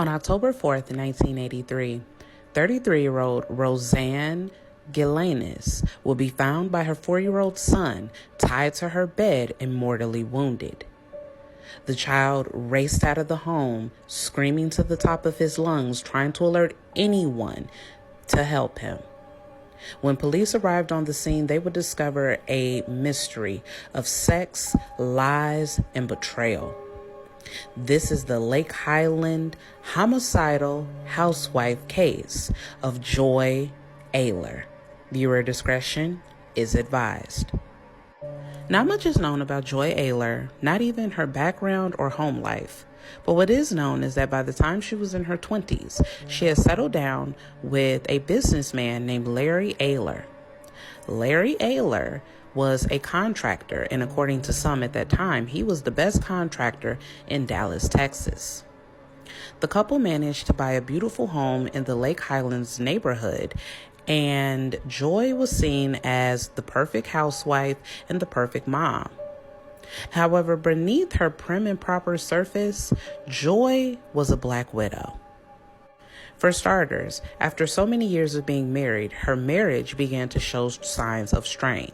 On October 4th, 1983, 33-year-old Roseanne Galanis will be found by her 4-year-old son tied to her bed and mortally wounded. The child raced out of the home, screaming to the top of his lungs, trying to alert anyone to help him. When police arrived on the scene, they would discover a mystery of sex, lies, and betrayal. This is the Lake Highland homicidal housewife case of Joy Aylor. Viewer discretion is advised. Not much is known about Joy Aylor, not even her background or home life. But what is known is that by the time she was in her 20s, she had settled down with a businessman named Larry Aylor. Larry Aylor was a contractor, and according to some at that time, he was the best contractor in Dallas, Texas. The couple managed to buy a beautiful home in the Lake Highlands neighborhood, and Joy was seen as the perfect housewife and the perfect mom. However, beneath her prim and proper surface, Joy was a black widow. For starters, after so many years of being married, her marriage began to show signs of strain.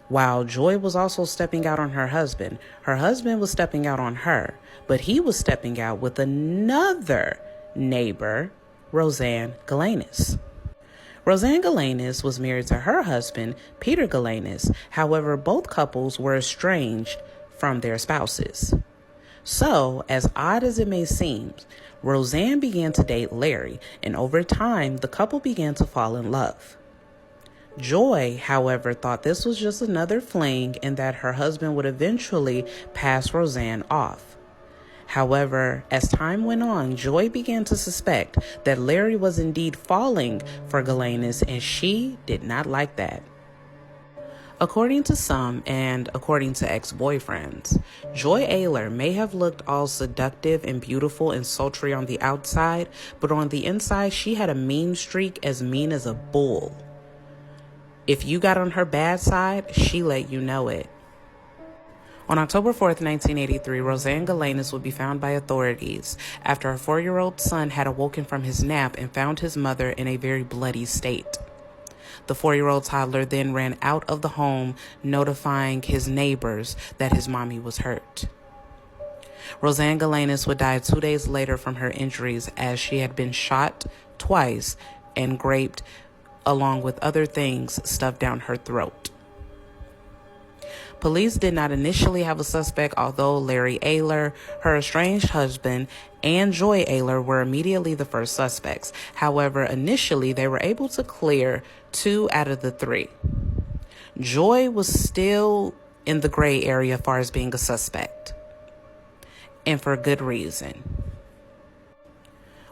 While Joy was also stepping out on her husband was stepping out on her, but he was stepping out with another neighbor, Roseanne Galanis. Roseanne Galanis was married to her husband, Peter Galanis. However, both couples were estranged from their spouses. So, as odd as it may seem, Roseanne began to date Larry, and over time, the couple began to fall in love. Joy, however, thought this was just another fling and that her husband would eventually pass Roseanne off. However, as time went on, Joy began to suspect that Larry was indeed falling for Galanis, and she did not like that. According to some, and according to ex-boyfriends, Joy Aylor may have looked all seductive and beautiful and sultry on the outside, but on the inside, she had a mean streak as mean as a bull. If you got on her bad side, she let you know it. On October 4th, 1983, Roseanne Galanis would be found by authorities after her 4-year-old son had awoken from his nap and found his mother in a very bloody state. The 4-year-old toddler then ran out of the home, notifying his neighbors that his mommy was hurt. Roseanne Galanis would die 2 days later from her injuries, as she had been shot twice and graped, along with other things stuffed down her throat. Police did not initially have a suspect, although Larry Aylor, her estranged husband, and Joy Aylor were immediately the first suspects. However, initially they were able to clear 2 out of the 3. Joy was still in the gray area as far as being a suspect, and for good reason.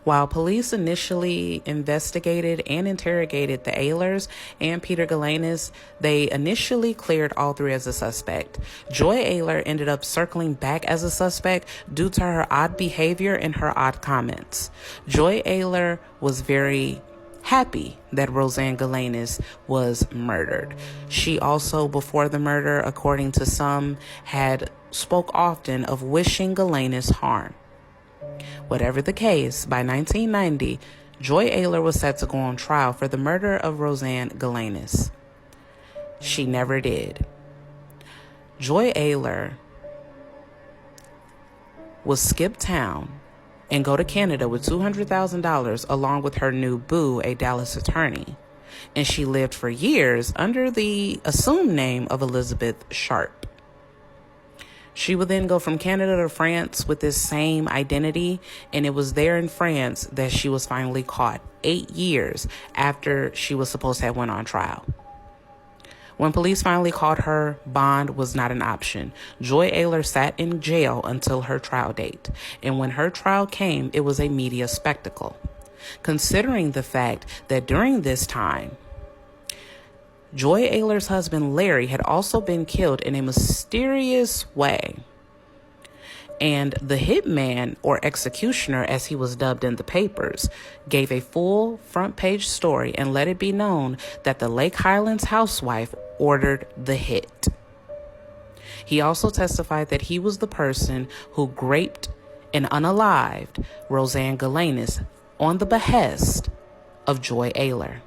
While police initially investigated and interrogated the Aylors and Peter Galanis, they initially cleared all 3 as a suspect. Joy Aylor ended up circling back as a suspect due to her odd behavior and her odd comments. Joy Aylor was very happy that Roseanne Galanis was murdered. She also, before the murder, according to some, had spoke often of wishing Galanis harm. Whatever the case, by 1990, Joy Aylor was set to go on trial for the murder of Roseanne Galanis. She never did. Joy Aylor would skip town and go to Canada with $200,000 along with her new boo, a Dallas attorney. And she lived for years under the assumed name of Elizabeth Sharp. She would then go from Canada to France with this same identity, and it was there in France that she was finally caught 8 years after she was supposed to have went on trial. When police finally caught her, bond was not an option. Joy Aylor sat in jail until her trial date, and when her trial came, it was a media spectacle. Considering the fact that during this time, Joy Aylor's husband, Larry, had also been killed in a mysterious way. And the hitman, or executioner, as he was dubbed in the papers, gave a full front page story and let it be known that the Lake Highlands housewife ordered the hit. He also testified that he was the person who graped and unalived Roseanne Galanis on the behest of Joy Aylor.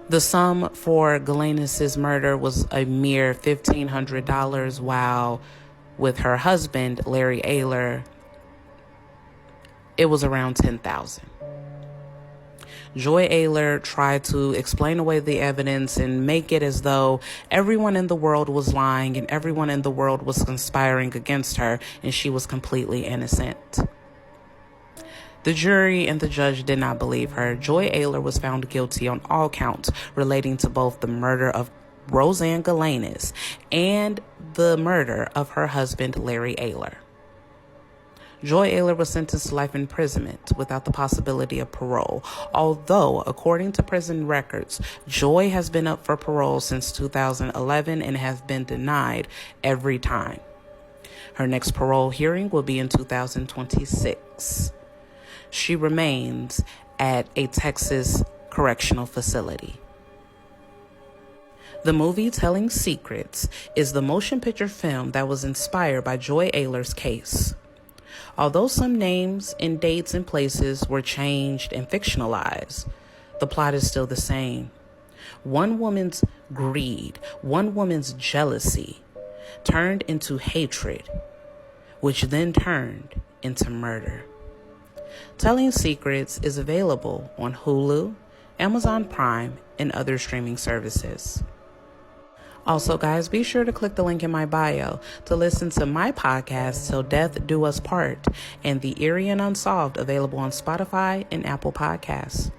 The sum for Galanis' murder was a mere $1,500, while with her husband, Larry Aylor, it was around $10,000. Joy Aylor tried to explain away the evidence and make it as though everyone in the world was lying and everyone in the world was conspiring against her, and she was completely innocent. The jury and the judge did not believe her. Joy Aylor was found guilty on all counts relating to both the murder of Roseanne Galanis and the murder of her husband, Larry Aylor. Joy Aylor was sentenced to life imprisonment without the possibility of parole, although, according to prison records, Joy has been up for parole since 2011 and has been denied every time. Her next parole hearing will be in 2026. She remains at a Texas correctional facility. The movie Telling Secrets is the motion picture film that was inspired by Joy Aylor's case. Although some names and dates and places were changed and fictionalized, the plot is still the same. One woman's greed, one woman's jealousy turned into hatred, which then turned into murder. Telling Secrets is available on Hulu, Amazon Prime, and other streaming services. Also, guys, be sure to click the link in my bio to listen to my podcast, Till Death Do Us Part, and The Eerie and Unsolved, available on Spotify and Apple Podcasts.